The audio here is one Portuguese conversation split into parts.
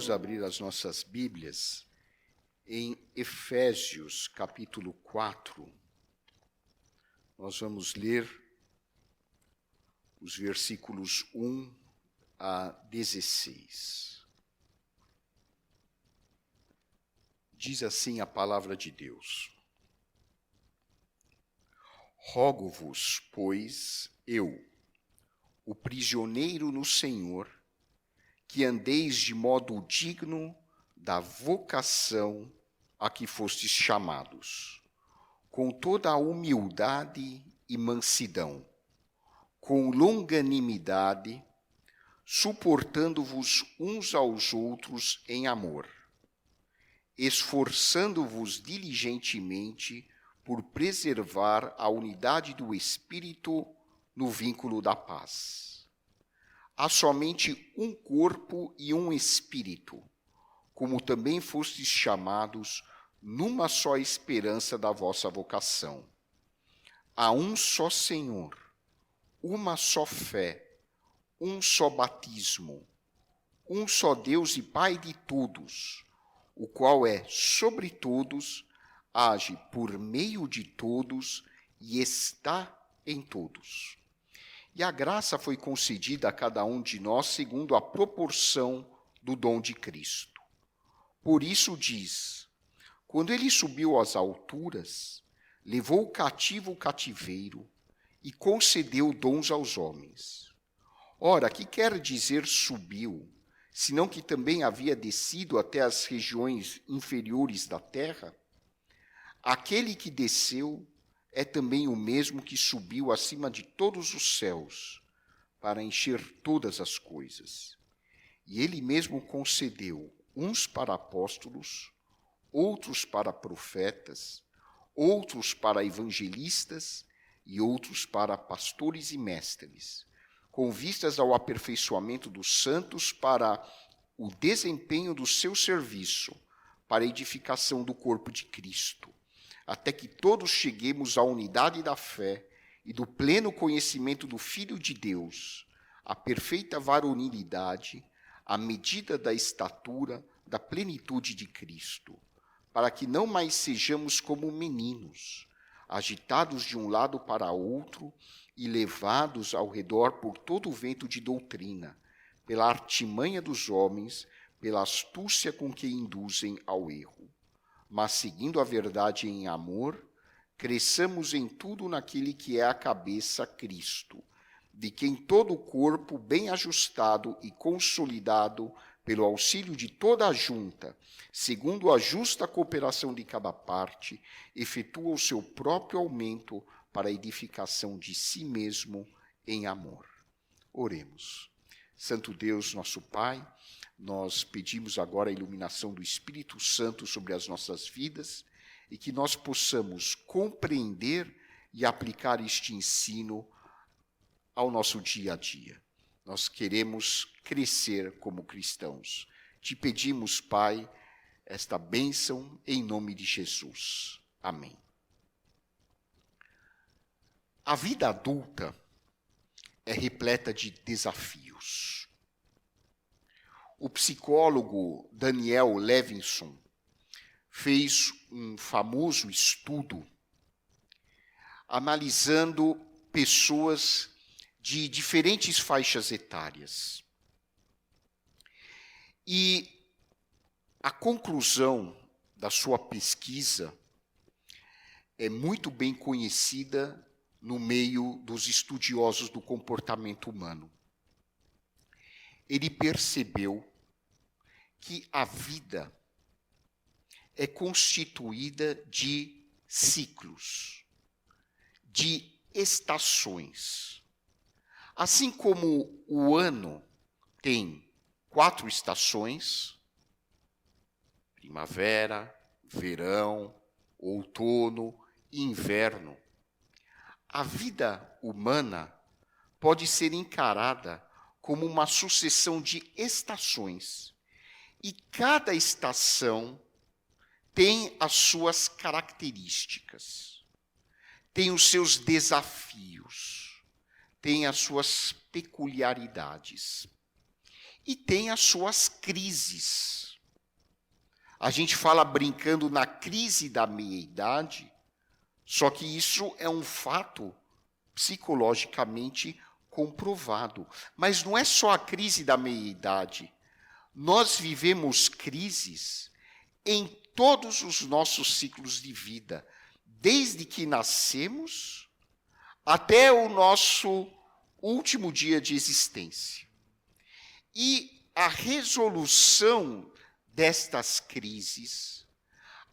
Vamos abrir as nossas Bíblias em Efésios, capítulo 4. Nós vamos ler os versículos 1 a 16. Diz assim a palavra de Deus: Rogo-vos, pois, eu, o prisioneiro no Senhor, que andeis de modo digno da vocação a que fostes chamados, com toda a humildade e mansidão, com longanimidade, suportando-vos uns aos outros em amor, esforçando-vos diligentemente por preservar a unidade do Espírito no vínculo da paz. Há somente um corpo e um Espírito, como também fostes chamados numa só esperança da vossa vocação. Há um só Senhor, uma só fé, um só batismo, um só Deus e Pai de todos, o qual é sobre todos, age por meio de todos e está em todos. E a graça foi concedida a cada um de nós segundo a proporção do dom de Cristo. Por isso diz: quando ele subiu às alturas, levou cativo o cativeiro e concedeu dons aos homens. Ora, que quer dizer subiu, senão que também havia descido até as regiões inferiores da terra? Aquele que desceu é também o mesmo que subiu acima de todos os céus, para encher todas as coisas. E ele mesmo concedeu uns para apóstolos, outros para profetas, outros para evangelistas e outros para pastores e mestres, com vistas ao aperfeiçoamento dos santos para o desempenho do seu serviço, para a edificação do corpo de Cristo, até que todos cheguemos à unidade da fé e do pleno conhecimento do Filho de Deus, à perfeita varonilidade, à medida da estatura da plenitude de Cristo, para que não mais sejamos como meninos, agitados de um lado para outro e levados ao redor por todo o vento de doutrina, pela artimanha dos homens, pela astúcia com que induzem ao erro. Mas, seguindo a verdade em amor, cresçamos em tudo naquele que é a cabeça, Cristo, de quem todo o corpo, bem ajustado e consolidado pelo auxílio de toda a junta, segundo a justa cooperação de cada parte, efetua o seu próprio aumento para a edificação de si mesmo em amor. Oremos. Santo Deus, nosso Pai, nós pedimos agora a iluminação do Espírito Santo sobre as nossas vidas e que nós possamos compreender e aplicar este ensino ao nosso dia a dia. Nós queremos crescer como cristãos. Te pedimos, Pai, esta bênção em nome de Jesus. Amém. A vida adulta é repleta de desafios. O psicólogo Daniel Levinson fez um famoso estudo analisando pessoas de diferentes faixas etárias. E a conclusão da sua pesquisa é muito bem conhecida no meio dos estudiosos do comportamento humano. Ele percebeu que a vida é constituída de ciclos, de estações. Assim como o ano tem 4 estações, primavera, verão, outono e inverno, a vida humana pode ser encarada como uma sucessão de estações. E cada estação tem as suas características, tem os seus desafios, tem as suas peculiaridades. e tem as suas crises. A gente fala brincando na crise da meia-idade, só que isso é um fato psicologicamente comprovado. Mas não é só a crise da meia-idade. Nós vivemos crises em todos os nossos ciclos de vida, desde que nascemos até o nosso último dia de existência. E a resolução destas crises,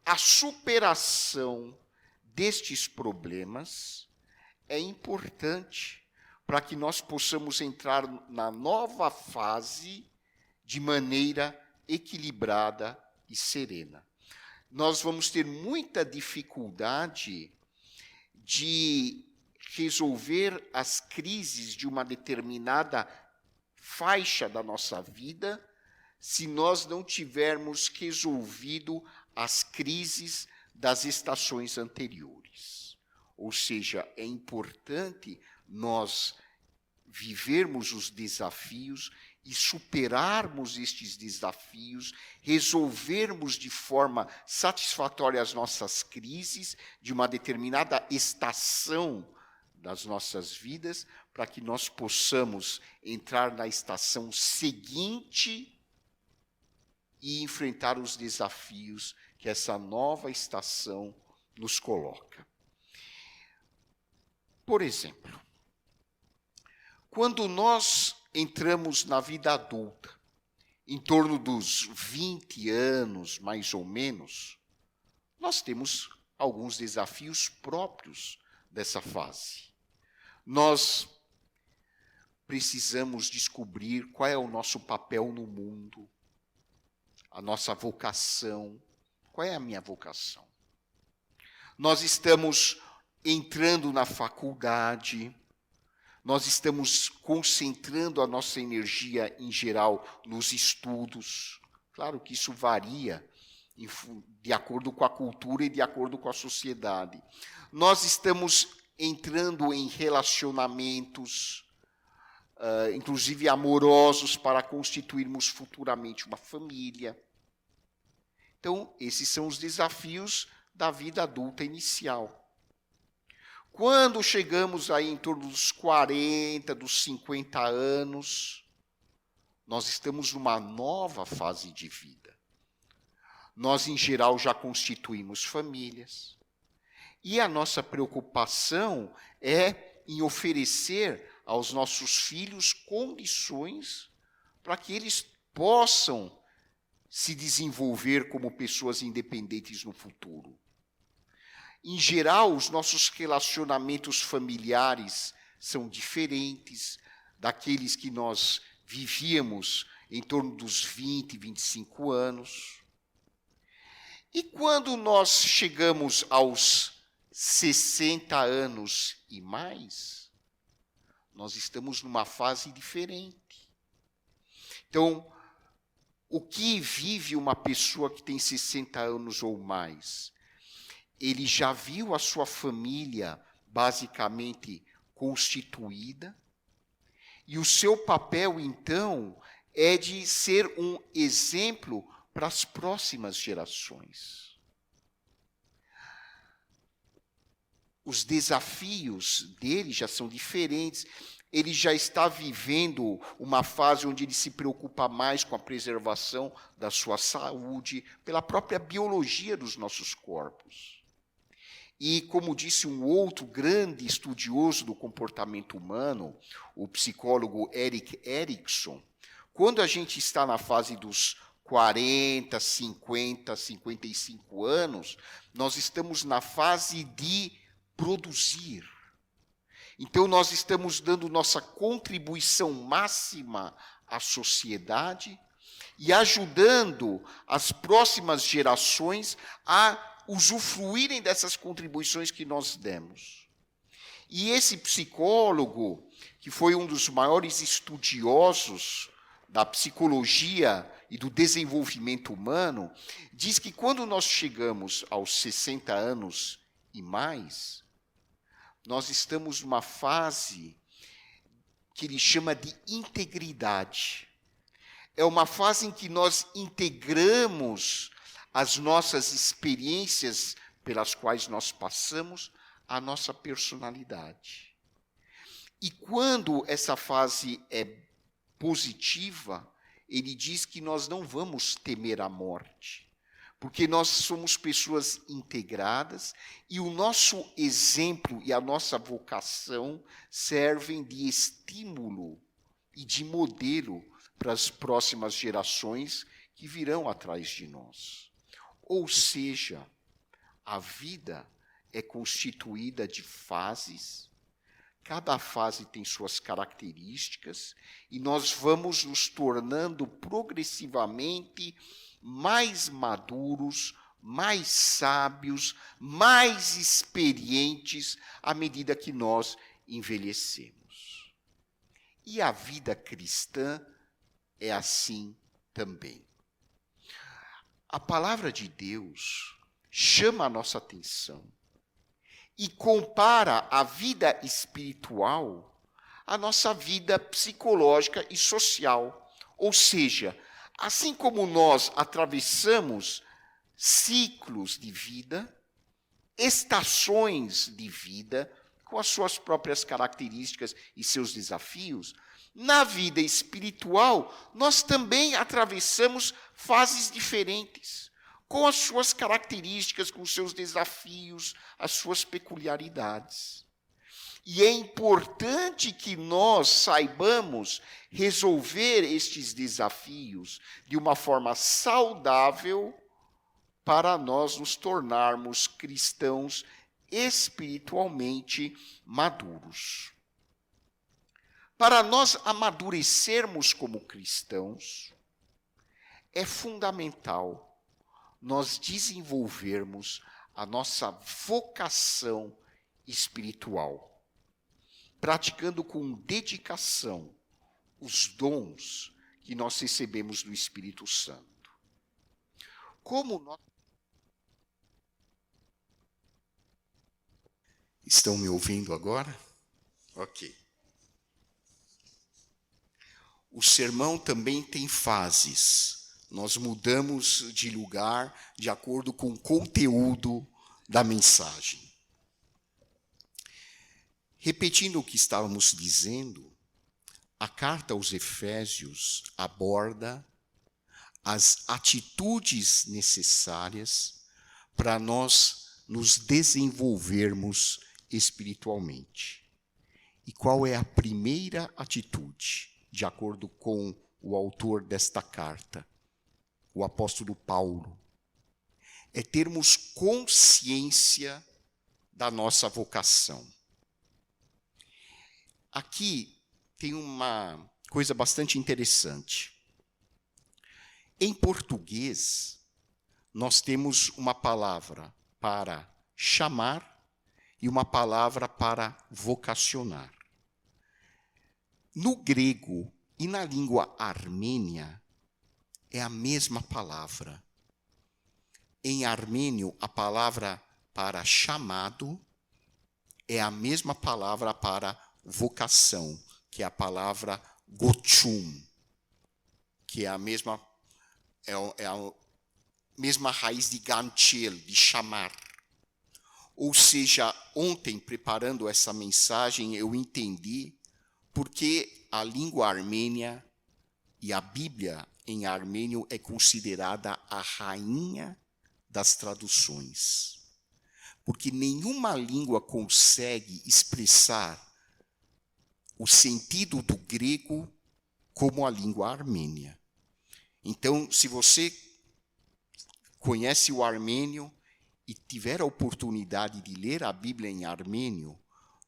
a superação destes problemas é importante para que nós possamos entrar na nova fase de maneira equilibrada e serena. Nós vamos ter muita dificuldade de resolver as crises de uma determinada faixa da nossa vida se nós não tivermos resolvido as crises das estações anteriores. Ou seja, é importante nós vivermos os desafios e superarmos estes desafios, resolvermos de forma satisfatória as nossas crises de uma determinada estação das nossas vidas, para que nós possamos entrar na estação seguinte e enfrentar os desafios que essa nova estação nos coloca. Por exemplo, quando nós entramos na vida adulta, em torno dos 20 anos, mais ou menos, nós temos alguns desafios próprios dessa fase. Nós precisamos descobrir qual é o nosso papel no mundo, a nossa vocação. Qual é a minha vocação? Nós estamos entrando na faculdade, nós estamos concentrando a nossa energia, em geral, nos estudos. Claro que isso varia de acordo com a cultura e de acordo com a sociedade. Nós estamos entrando em relacionamentos, inclusive amorosos, para constituirmos futuramente uma família. Então, esses são os desafios da vida adulta inicial. Quando chegamos aí em torno dos 40, dos 50 anos, nós estamos numa nova fase de vida. Nós, em geral, já constituímos famílias. E a nossa preocupação é em oferecer aos nossos filhos condições para que eles possam se desenvolver como pessoas independentes no futuro. Em geral, os nossos relacionamentos familiares são diferentes daqueles que nós vivíamos em torno dos 20, 25 anos. E quando nós chegamos aos 60 anos e mais, nós estamos numa fase diferente. Então, o que vive uma pessoa que tem 60 anos ou mais? Ele já viu a sua família basicamente constituída, e o seu papel, então, é de ser um exemplo para as próximas gerações. Os desafios dele já são diferentes. Ele já está vivendo uma fase onde ele se preocupa mais com a preservação da sua saúde, pela própria biologia dos nossos corpos. E, como disse um outro grande estudioso do comportamento humano, o psicólogo Erik Erikson, quando a gente está na fase dos 40, 50, 55 anos, nós estamos na fase de produzir. Então, nós estamos dando nossa contribuição máxima à sociedade e ajudando as próximas gerações a usufruírem dessas contribuições que nós demos. E esse psicólogo, que foi um dos maiores estudiosos da psicologia e do desenvolvimento humano, diz que quando nós chegamos aos 60 anos e mais, nós estamos numa fase que ele chama de integridade. é uma fase em que nós integramos as nossas experiências pelas quais nós passamos à nossa personalidade. E quando essa fase é positiva, ele diz que nós não vamos temer a morte, porque nós somos pessoas integradas e o nosso exemplo e a nossa vocação servem de estímulo e de modelo para as próximas gerações que virão atrás de nós. Ou seja, a vida é constituída de fases, cada fase tem suas características, e nós vamos nos tornando progressivamente mais maduros, mais sábios, mais experientes à medida que nós envelhecemos. E a vida cristã é assim também. A palavra de Deus chama a nossa atenção e compara a vida espiritual à nossa vida psicológica e social. Ou seja, assim como nós atravessamos ciclos de vida, estações de vida, com as suas próprias características e seus desafios, na vida espiritual, nós também atravessamos fases diferentes, com as suas características, com os seus desafios, as suas peculiaridades. E é importante que nós saibamos resolver estes desafios de uma forma saudável para nós nos tornarmos cristãos espiritualmente maduros. Para nós amadurecermos como cristãos, é fundamental nós desenvolvermos a nossa vocação espiritual, praticando com dedicação os dons que nós recebemos do Espírito Santo. Como nós... Estão me ouvindo agora? Ok. O sermão também tem fases. Nós mudamos de lugar de acordo com o conteúdo da mensagem. Repetindo o que estávamos dizendo, a carta aos Efésios aborda as atitudes necessárias para nós nos desenvolvermos espiritualmente. E qual é a primeira atitude, de acordo com o autor desta carta, o apóstolo Paulo? É termos consciência da nossa vocação. Aqui tem uma coisa bastante interessante. Em português, nós temos uma palavra para chamar e uma palavra para vocacionar. No grego e na língua armênia, é a mesma palavra. Em armênio, a palavra para chamado é a mesma palavra para vocação, que é a palavra gochum, que é a mesma raiz de ganchel, de chamar. Ou seja, ontem, preparando essa mensagem, eu entendi porque a língua armênia e a Bíblia em armênio é considerada a rainha das traduções. Porque nenhuma língua consegue expressar o sentido do grego como a língua armênia. Então, se você conhece o armênio e tiver a oportunidade de ler a Bíblia em armênio,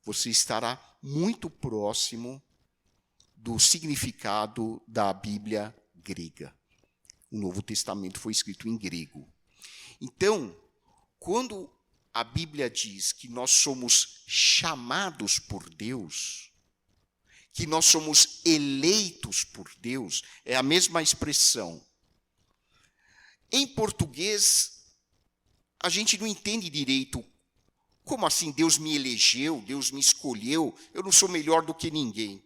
você estará muito próximo do significado da Bíblia grega. O Novo Testamento foi escrito em grego. Então, quando a Bíblia diz que nós somos chamados por Deus, que nós somos eleitos por Deus, é a mesma expressão. Em português, a gente não entende direito. Como assim Deus me elegeu, Deus me escolheu, eu não sou melhor do que ninguém.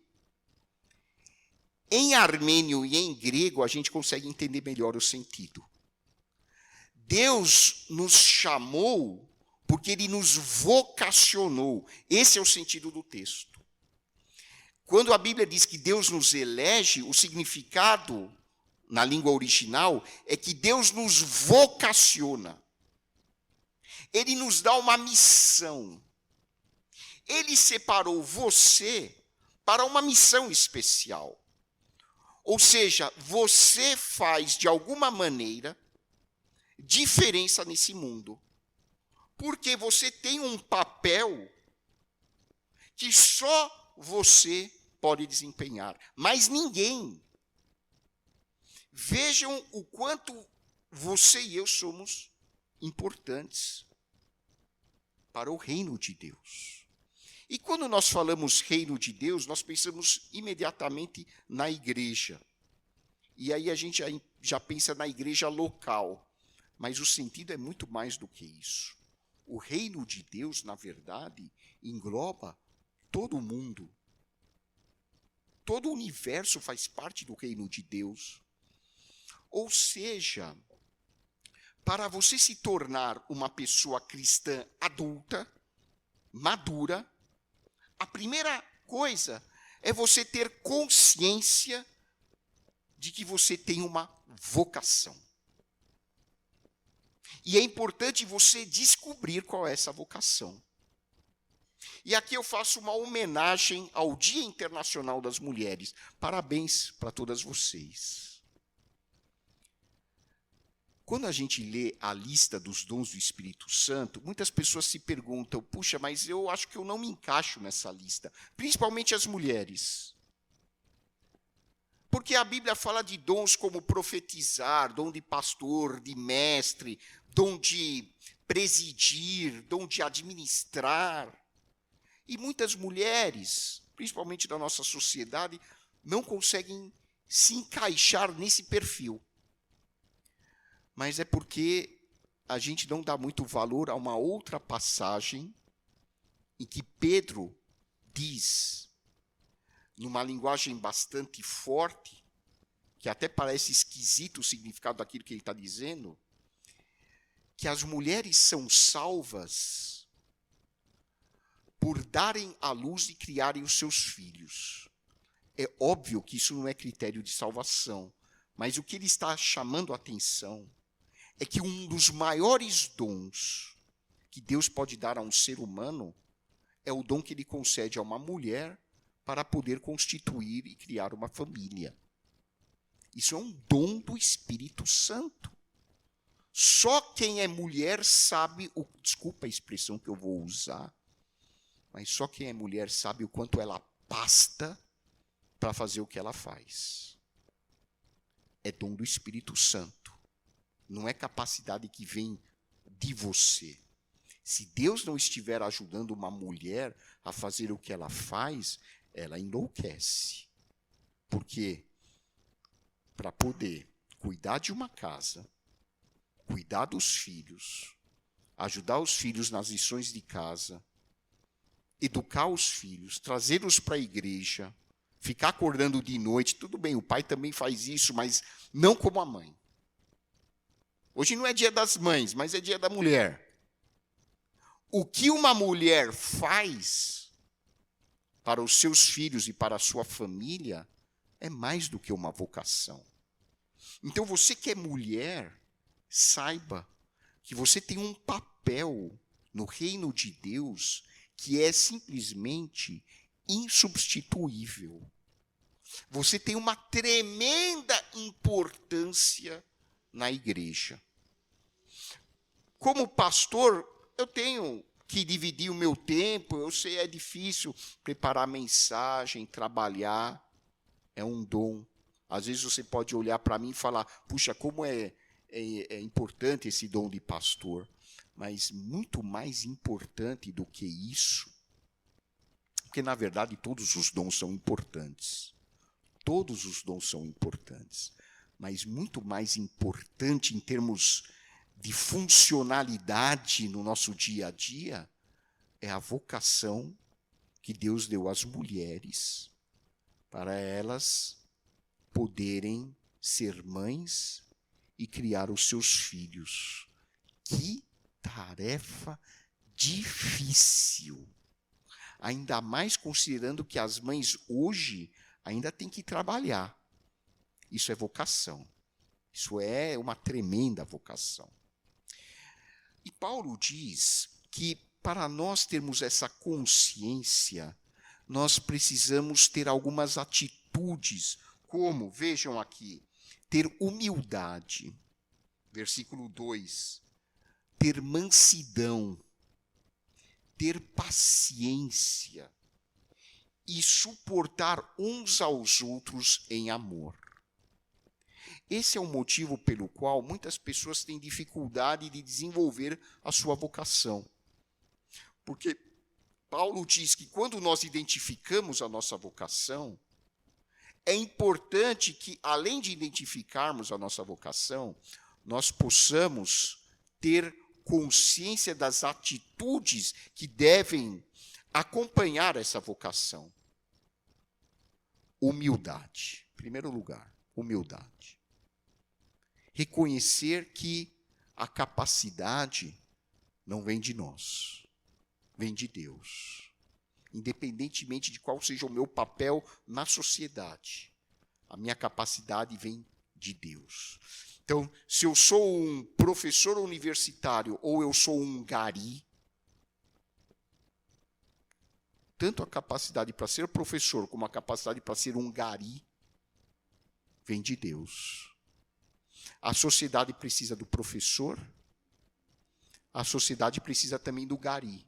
Em armênio e em grego, a gente consegue entender melhor o sentido. Deus nos chamou porque Ele nos vocacionou. Esse é o sentido do texto. Quando a Bíblia diz que Deus nos elege, o significado, na língua original, é que Deus nos vocaciona. Ele nos dá uma missão. Ele separou você para uma missão especial. Ou seja, você faz, de alguma maneira, diferença nesse mundo. Porque você tem um papel que só você pode desempenhar. Mas ninguém. Vejam o quanto você e eu somos importantes para o reino de Deus. E quando nós falamos reino de Deus, nós pensamos imediatamente na igreja. E aí a gente já pensa na igreja local. Mas o sentido é muito mais do que isso. O reino de Deus, na verdade, engloba todo o mundo. Todo o universo faz parte do reino de Deus. Ou seja, para você se tornar uma pessoa cristã adulta, madura, a primeira coisa é você ter consciência de que você tem uma vocação. E é importante você descobrir qual é essa vocação. E aqui eu faço uma homenagem ao Dia Internacional das Mulheres. Parabéns para todas vocês. Quando a gente lê a lista dos dons do Espírito Santo, muitas pessoas se perguntam, puxa, mas eu acho que eu não me encaixo nessa lista. Principalmente as mulheres. Porque a Bíblia fala de dons como profetizar, dom de pastor, de mestre, dom de presidir, dom de administrar. E muitas mulheres, principalmente da nossa sociedade, não conseguem se encaixar nesse perfil. Mas é porque a gente não dá muito valor a uma outra passagem em que Pedro diz, numa linguagem bastante forte, que até parece esquisito o significado daquilo que ele está dizendo, que as mulheres são salvas por darem à luz e criarem os seus filhos. É óbvio que isso não é critério de salvação, mas o que ele está chamando a atenção é que um dos maiores dons que Deus pode dar a um ser humano é o dom que ele concede a uma mulher para poder constituir e criar uma família. Isso é um dom do Espírito Santo. Só quem é mulher sabe, desculpa a expressão que eu vou usar, mas só quem é mulher sabe o quanto ela pasta para fazer o que ela faz. É dom do Espírito Santo. Não é capacidade que vem de você. Se Deus não estiver ajudando uma mulher a fazer o que ela faz, ela enlouquece. Porque para poder cuidar de uma casa, cuidar dos filhos, ajudar os filhos nas lições de casa, educar os filhos, trazê-los para a igreja, ficar acordando de noite, tudo bem, o pai também faz isso, mas não como a mãe. Hoje não é dia das mães, mas é dia da mulher. O que uma mulher faz para os seus filhos e para a sua família é mais do que uma vocação. Então, você que é mulher, saiba que você tem um papel no reino de Deus que é simplesmente insubstituível. Você tem uma tremenda importância na igreja. Como pastor, eu tenho que dividir o meu tempo, eu sei, é difícil preparar mensagem, trabalhar, é um dom. Às vezes você pode olhar para mim e falar, puxa, como é importante esse dom de pastor. Mas muito mais importante do que isso, porque na verdade todos os dons são importantes. Todos os dons são importantes. Mas muito mais importante em termos de funcionalidade no nosso dia a dia é a vocação que Deus deu às mulheres para elas poderem ser mães e criar os seus filhos. Que tarefa difícil! Ainda mais considerando que as mães hoje ainda têm que trabalhar. Isso é vocação. Isso é uma tremenda vocação. E Paulo diz que para nós termos essa consciência, nós precisamos ter algumas atitudes, como, vejam aqui, ter humildade, versículo 2, ter mansidão, ter paciência e suportar uns aos outros em amor. Esse é o motivo pelo qual muitas pessoas têm dificuldade de desenvolver a sua vocação. Porque Paulo diz que quando nós identificamos a nossa vocação, é importante que, além de identificarmos a nossa vocação, nós possamos ter consciência das atitudes que devem acompanhar essa vocação. Humildade, em primeiro lugar, humildade. Reconhecer que a capacidade não vem de nós, vem de Deus. Independentemente de qual seja o meu papel na sociedade, a minha capacidade vem de Deus. Então, se eu sou um professor universitário ou eu sou um gari, tanto a capacidade para ser professor como a capacidade para ser um gari vem de Deus. A sociedade precisa do professor, a sociedade precisa também do gari.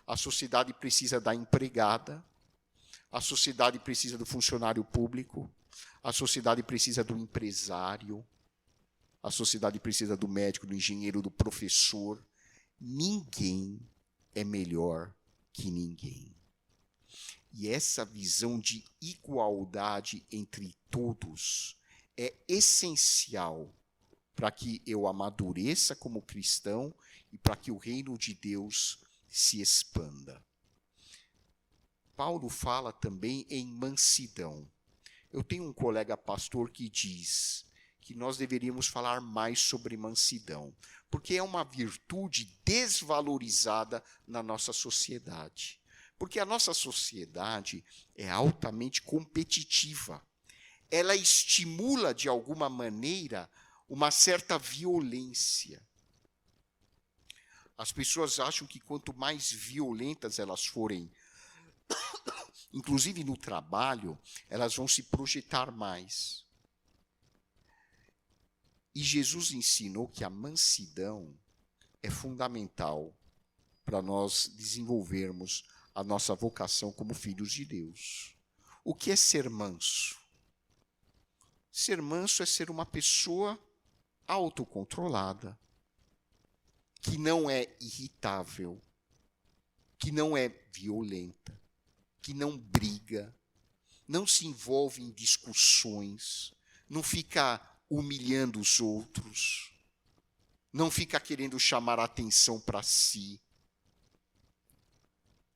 A sociedade precisa da empregada, a sociedade precisa do funcionário público, a sociedade precisa do empresário, a sociedade precisa do médico, do engenheiro, do professor. Ninguém é melhor que ninguém. E essa visão de igualdade entre todos é essencial para que eu amadureça como cristão e para que o reino de Deus se expanda. Paulo fala também em mansidão. Eu tenho um colega pastor que diz que nós deveríamos falar mais sobre mansidão, porque é uma virtude desvalorizada na nossa sociedade. Porque a nossa sociedade é altamente competitiva. Ela estimula, de alguma maneira, uma certa violência. As pessoas acham que quanto mais violentas elas forem, inclusive no trabalho, elas vão se projetar mais. E Jesus ensinou que a mansidão é fundamental para nós desenvolvermos a nossa vocação como filhos de Deus. O que é ser manso? Ser manso é ser uma pessoa autocontrolada, que não é irritável, que não é violenta, que não briga, não se envolve em discussões, não fica humilhando os outros, não fica querendo chamar a atenção para si.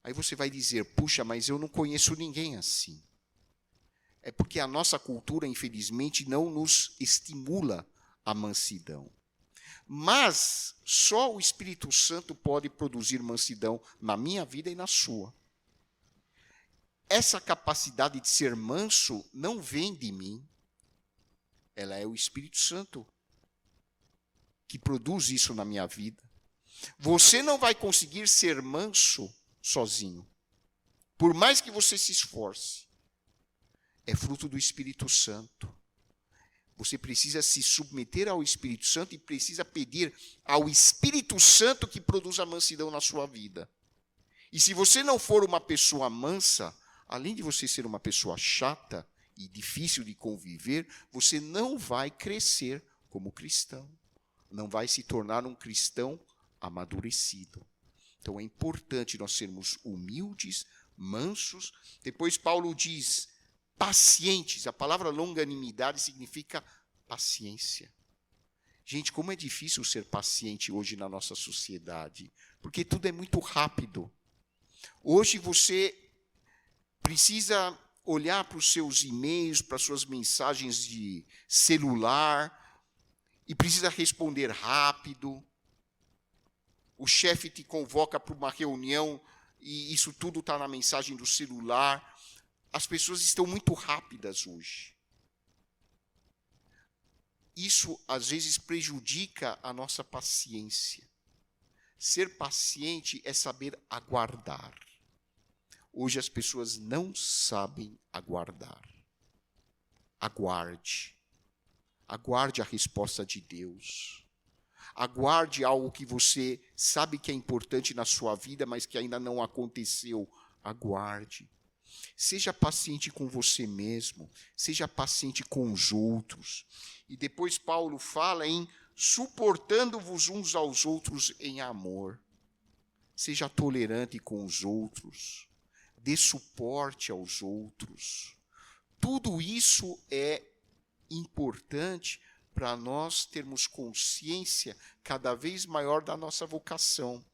Aí você vai dizer, puxa, mas eu não conheço ninguém assim. É porque a nossa cultura, infelizmente, não nos estimula a mansidão. Mas só o Espírito Santo pode produzir mansidão na minha vida e na sua. Essa capacidade de ser manso não vem de mim. Ela é o Espírito Santo que produz isso na minha vida. Você não vai conseguir ser manso sozinho. Por mais que você se esforce. É fruto do Espírito Santo. Você precisa se submeter ao Espírito Santo e precisa pedir ao Espírito Santo que produza a mansidão na sua vida. E se você não for uma pessoa mansa, além de você ser uma pessoa chata e difícil de conviver, você não vai crescer como cristão. Não vai se tornar um cristão amadurecido. Então é importante nós sermos humildes, mansos. Depois Paulo diz, pacientes. A palavra longanimidade significa paciência. Gente, como é difícil ser paciente hoje na nossa sociedade, porque tudo é muito rápido. Hoje você precisa olhar para os seus e-mails, para as suas mensagens de celular, e precisa responder rápido. O chefe te convoca para uma reunião e isso tudo está na mensagem do celular. As pessoas estão muito rápidas hoje. Isso, às vezes, prejudica a nossa paciência. Ser paciente é saber aguardar. Hoje as pessoas não sabem aguardar. Aguarde. Aguarde a resposta de Deus. Aguarde algo que você sabe que é importante na sua vida, mas que ainda não aconteceu. Aguarde. Seja paciente com você mesmo. Seja paciente com os outros. E depois Paulo fala em suportando-vos uns aos outros em amor. Seja tolerante com os outros. Dê suporte aos outros. Tudo isso é importante para nós termos consciência cada vez maior da nossa vocação.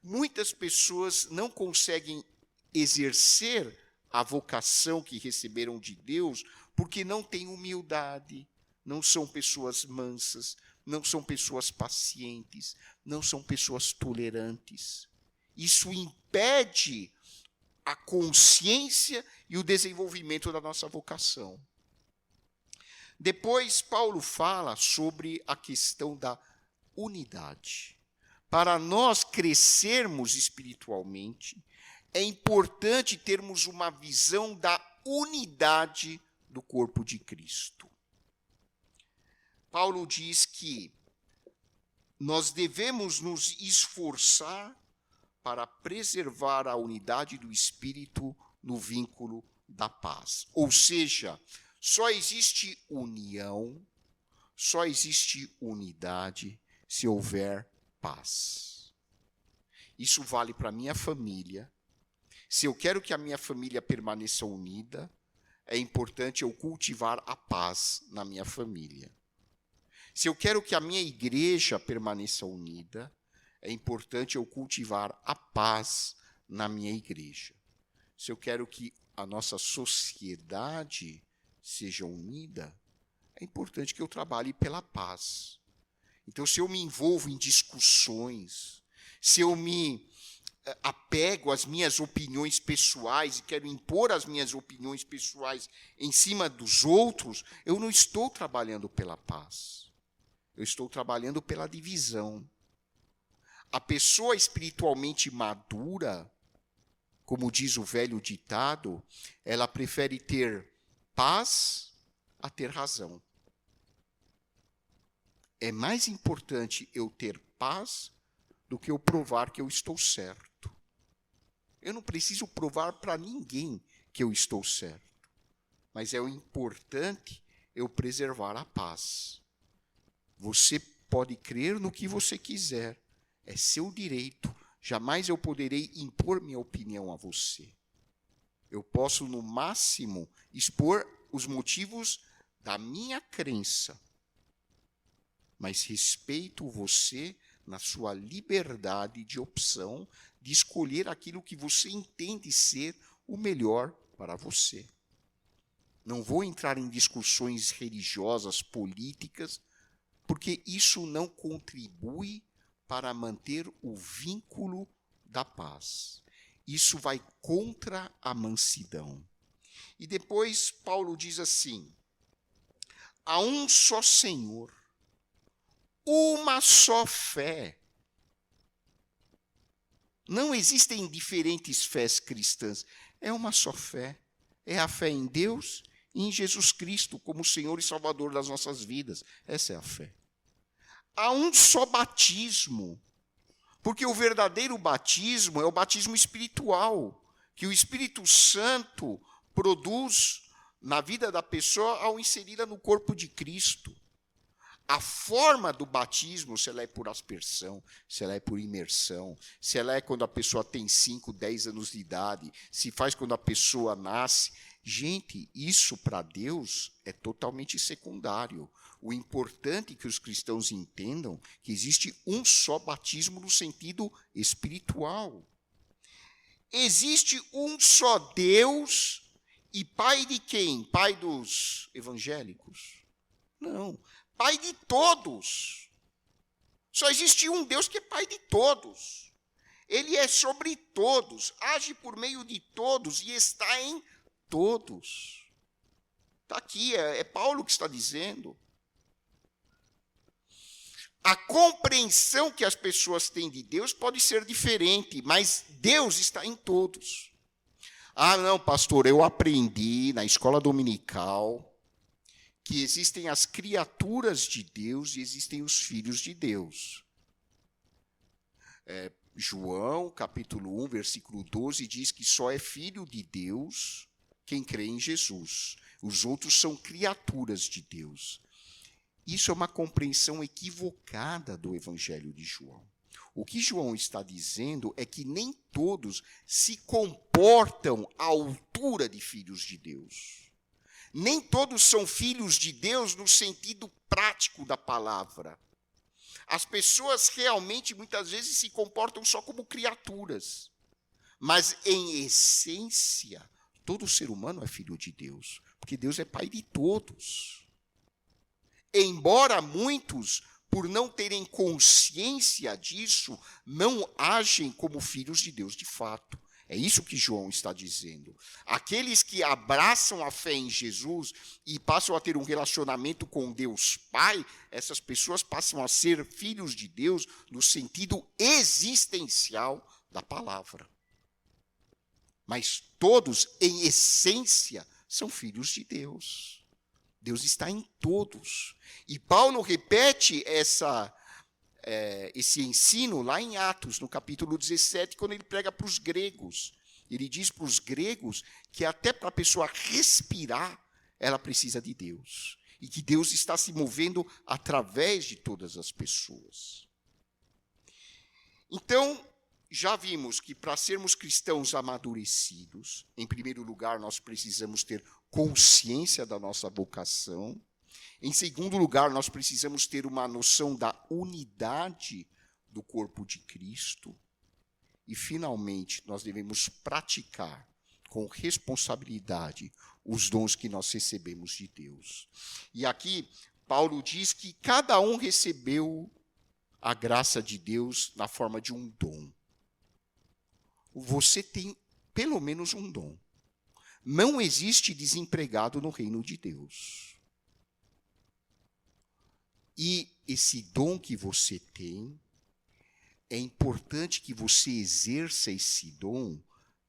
Muitas pessoas não conseguem exercer a vocação que receberam de Deus porque não têm humildade, não são pessoas mansas, não são pessoas pacientes, não são pessoas tolerantes. Isso impede a consciência e o desenvolvimento da nossa vocação. Depois, Paulo fala sobre a questão da unidade. Para nós crescermos espiritualmente, é importante termos uma visão da unidade do corpo de Cristo. Paulo diz que nós devemos nos esforçar para preservar a unidade do Espírito no vínculo da paz. Ou seja, só existe união, só existe unidade se houver paz. Isso vale para a minha família. Se eu quero que a minha família permaneça unida, é importante eu cultivar a paz na minha família. Se eu quero que a minha igreja permaneça unida, é importante eu cultivar a paz na minha igreja. Se eu quero que a nossa sociedade seja unida, é importante que eu trabalhe pela paz. Então, se eu me envolvo em discussões, se eu me apego às minhas opiniões pessoais e quero impor as minhas opiniões pessoais em cima dos outros, eu não estou trabalhando pela paz. Eu estou trabalhando pela divisão. A pessoa espiritualmente madura, como diz o velho ditado, ela prefere ter paz a ter razão. É mais importante eu ter paz do que eu provar que eu estou certo. Eu não preciso provar para ninguém que eu estou certo. Mas é importante eu preservar a paz. Você pode crer no que você quiser. É seu direito. Jamais eu poderei impor minha opinião a você. Eu posso, no máximo, expor os motivos da minha crença. Mas respeito você na sua liberdade de opção de escolher aquilo que você entende ser o melhor para você. Não vou entrar em discussões religiosas, políticas, porque isso não contribui para manter o vínculo da paz. Isso vai contra a mansidão. E depois Paulo diz assim: há um só Senhor, uma só fé. Não existem diferentes fés cristãs. É uma só fé. É a fé em Deus e em Jesus Cristo como Senhor e Salvador das nossas vidas. Essa é a fé. Há um só batismo. Porque o verdadeiro batismo é o batismo espiritual, que o Espírito Santo produz na vida da pessoa ao inserida no corpo de Cristo. A forma do batismo, se ela é por aspersão, se ela é por imersão, se ela é quando a pessoa tem 5, 10 anos de idade, se faz quando a pessoa nasce. Gente, isso para Deus é totalmente secundário. O importante é que os cristãos entendam que existe um só batismo no sentido espiritual. Existe um só Deus E pai de quem? Pai dos evangélicos? Não. Pai de todos. Só existe um Deus que é pai de todos. Ele é sobre todos, age por meio de todos e está em todos. Está aqui, é Paulo que está dizendo. A compreensão que as pessoas têm de Deus pode ser diferente, mas Deus está em todos. Ah, não, pastor, eu aprendi na escola dominical que existem as criaturas de Deus e existem os filhos de Deus. João, capítulo 1, versículo 12, diz que só é filho de Deus quem crê em Jesus. Os outros são criaturas de Deus. Isso é uma compreensão equivocada do Evangelho de João. O que João está dizendo é que nem todos se comportam à altura de filhos de Deus. Nem todos são filhos de Deus no sentido prático da palavra. As pessoas realmente, muitas vezes, se comportam só como criaturas. Mas, em essência, todo ser humano é filho de Deus, porque Deus é pai de todos. Embora muitos, por não terem consciência disso, não agem como filhos de Deus de fato. É isso que João está dizendo. Aqueles que abraçam a fé em Jesus e passam a ter um relacionamento com Deus Pai, essas pessoas passam a ser filhos de Deus no sentido existencial da palavra. Mas todos, em essência, são filhos de Deus. Deus está em todos. E Paulo repete esse ensino lá em Atos, no capítulo 17, quando ele prega para os gregos. Ele diz para os gregos que até para a pessoa respirar, ela precisa de Deus. E que Deus está se movendo através de todas as pessoas. Então, já vimos que para sermos cristãos amadurecidos, em primeiro lugar, nós precisamos ter consciência da nossa vocação. Em segundo lugar, nós precisamos ter uma noção da unidade do corpo de Cristo. E, finalmente, nós devemos praticar com responsabilidade os dons que nós recebemos de Deus. E aqui, Paulo diz que cada um recebeu a graça de Deus na forma de um dom. Você tem pelo menos um dom. Não existe desempregado no reino de Deus. E esse dom que você tem, é importante que você exerça esse dom,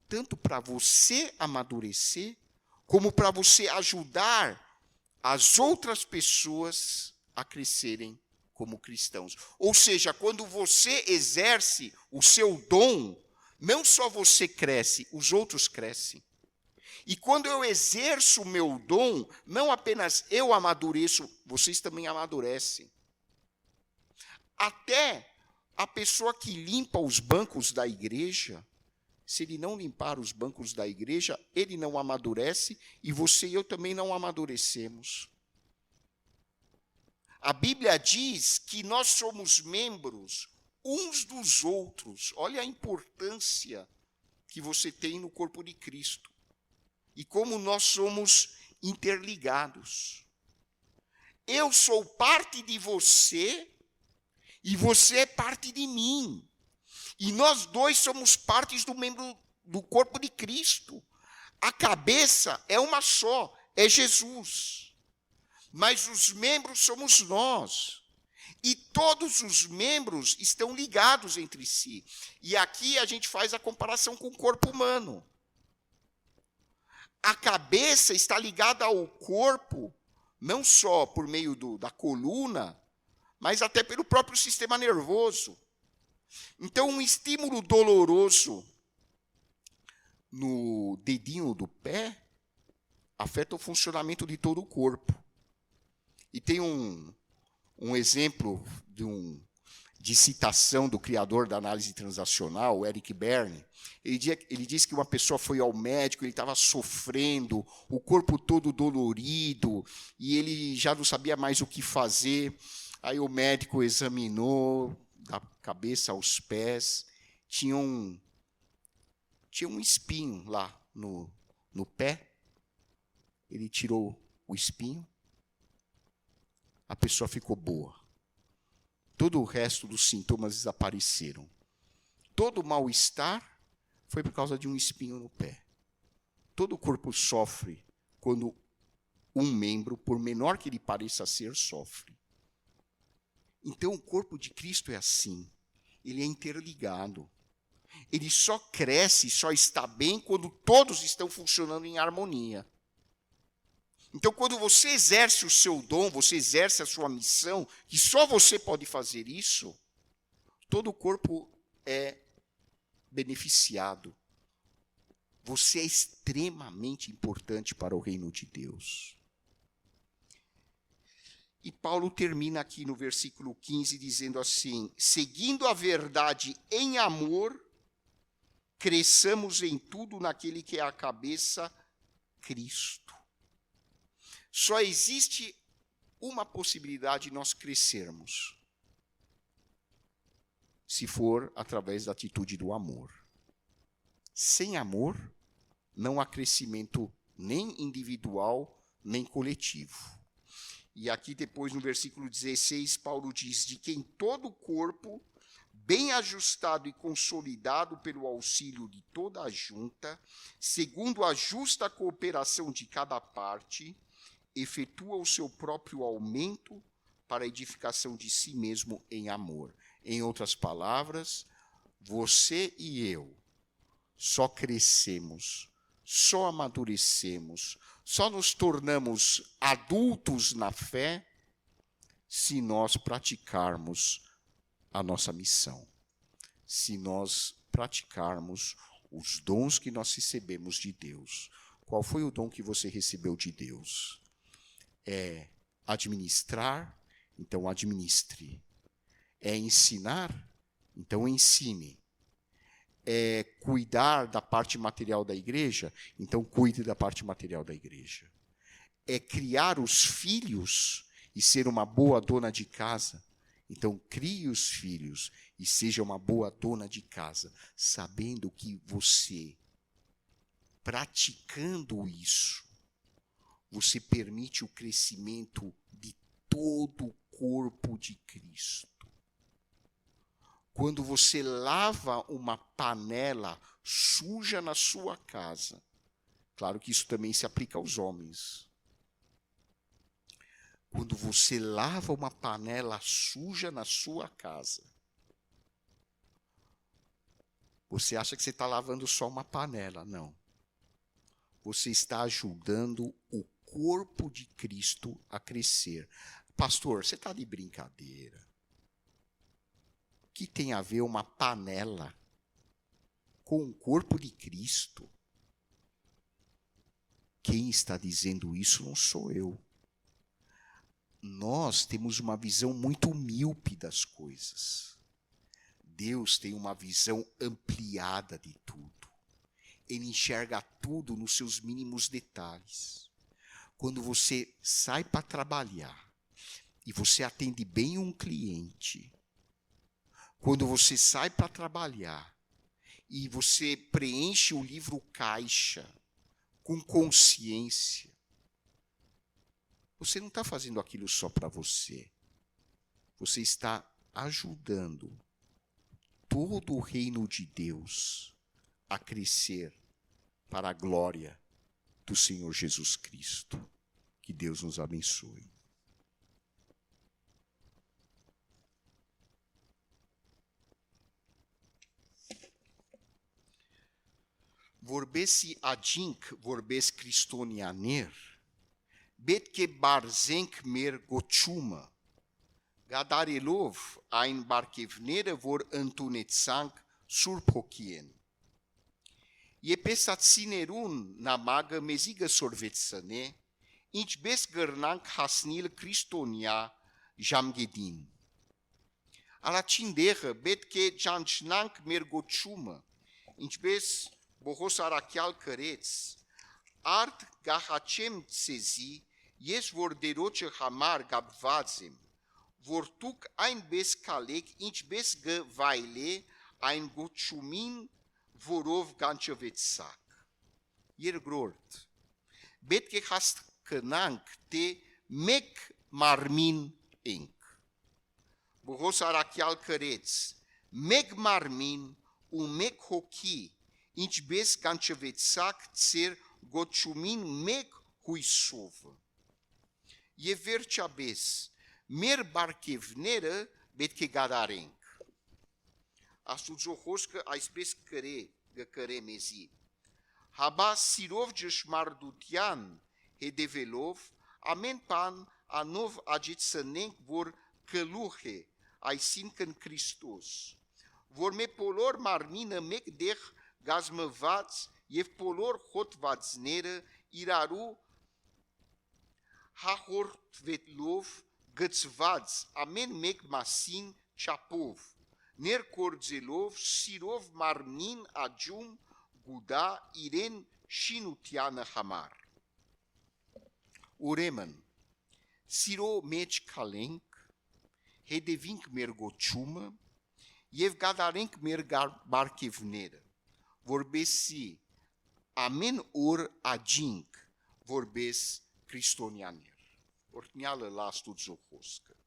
tanto para você amadurecer, como para você ajudar as outras pessoas a crescerem como cristãos. Ou seja, quando você exerce o seu dom, não só você cresce, os outros crescem. E quando eu exerço o meu dom, não apenas eu amadureço, vocês também amadurecem. Até a pessoa que limpa os bancos da igreja, se ele não limpar os bancos da igreja, ele não amadurece e você e eu também não amadurecemos. A Bíblia diz que nós somos membros uns dos outros. Olha a importância que você tem no corpo de Cristo. E como nós somos interligados. Eu sou parte de você e você é parte de mim. E nós dois somos partes do corpo de Cristo. A cabeça é uma só, é Jesus. Mas os membros somos nós. E todos os membros estão ligados entre si. E aqui a gente faz a comparação com o corpo humano. A cabeça está ligada ao corpo, não só por meio da coluna, mas até pelo próprio sistema nervoso. Então, um estímulo doloroso no dedinho do pé afeta o funcionamento de todo o corpo. E tem um exemplo de citação do criador da análise transacional, Eric Berne. Ele diz que uma pessoa foi ao médico, ele estava sofrendo, o corpo todo dolorido, e ele já não sabia mais o que fazer. Aí o médico examinou, da cabeça aos pés, tinha um espinho lá no pé. ele tirou o espinho, a pessoa ficou boa. Todo o resto dos sintomas desapareceram. Todo o mal-estar foi por causa de um espinho no pé. Todo o corpo sofre quando um membro, por menor que ele pareça ser, sofre. Então o corpo de Cristo é assim. Ele é interligado. Ele só cresce, só está bem quando todos estão funcionando em harmonia. Então, quando você exerce o seu dom, você exerce a sua missão, que só você pode fazer isso, todo o corpo é beneficiado. Você é extremamente importante para o reino de Deus. E Paulo termina aqui no versículo 15 dizendo assim: seguindo a verdade em amor, cresçamos em tudo naquele que é a cabeça, Cristo. Só existe uma possibilidade de nós crescermos, se for através da atitude do amor. Sem amor, não há crescimento nem individual, nem coletivo. E aqui depois no versículo 16, Paulo diz, de quem todo o corpo, bem ajustado e consolidado pelo auxílio de toda a junta, segundo a justa cooperação de cada parte, efetua o seu próprio aumento para a edificação de si mesmo em amor. Em outras palavras, você e eu só crescemos, só amadurecemos, só nos tornamos adultos na fé se nós praticarmos a nossa missão, se nós praticarmos os dons que nós recebemos de Deus. Qual foi o dom que você recebeu de Deus? É administrar, então administre. É ensinar, então ensine. É cuidar da parte material da igreja, então cuide da parte material da igreja. É criar os filhos e ser uma boa dona de casa, então crie os filhos e seja uma boa dona de casa, sabendo que você, praticando isso, você permite o crescimento de todo o corpo de Cristo. Quando você lava uma panela suja na sua casa, claro que isso também se aplica aos homens. Quando você lava uma panela suja na sua casa, você acha que você está lavando só uma panela? Não. Você está ajudando o corpo de Cristo a crescer. Pastor, você está de brincadeira. O que tem a ver uma panela com o corpo de Cristo? Quem está dizendo isso não sou eu. Nós temos uma visão muito míope das coisas. Deus tem uma visão ampliada de tudo. Ele enxerga tudo nos seus mínimos detalhes. Quando você sai para trabalhar e você atende bem um cliente, quando você sai para trabalhar e você preenche o livro caixa com consciência, você não está fazendo aquilo só para você. Você está ajudando todo o reino de Deus a crescer para a glória do Senhor Jesus Cristo. Que Deus nos abençoe. Vorbesi adink, vorbes Christonianer, betke barzenk mer gochuma, gadarelov ein barkevnere vor antunetsank surpokien. Iepesatsinerun namaga mesiga sorvetsane, inchbes gernank hasnil Christonia jamgedin. Alatindere betke janchnank mer gochuma, inchbes bohos arachial căreț, art gahacem tsezi, yes vor deroce hamar gabvazem, vor tuc ein bes kalek, inch bes gă vaile, ein gochumin vorov gancevetsak. Iergrort, bet que hast cănanc te mec marmin enc. Bohos arachial căreț, meg marmin, un meg hochi, inci bes gancevețac țer gociumin meg huisov. E vercea bes, mer barchevneră bet que gadarenc. Asudzохoscă ai spes căre mezi. Haba sirovgeș mardutian he develov, amen pan anov agit sănenc vor căluhe, ai sin în Hristos. Vor me polor marmină mec deh gazmăvați, ev polor hot vațneră, iraru hahort vetlov, gățvați, amen mec masin ceapov. Ner corzelov, sirov marmin ajum, guda, iren și nutiană hamar. Uremen, siro meci calenc, he devinc mergociumă, ev gadarenc mergar barchevneră. Vorbesi, amen or aginc, vorbes cristonianer. Ortneală la Studzohoscă.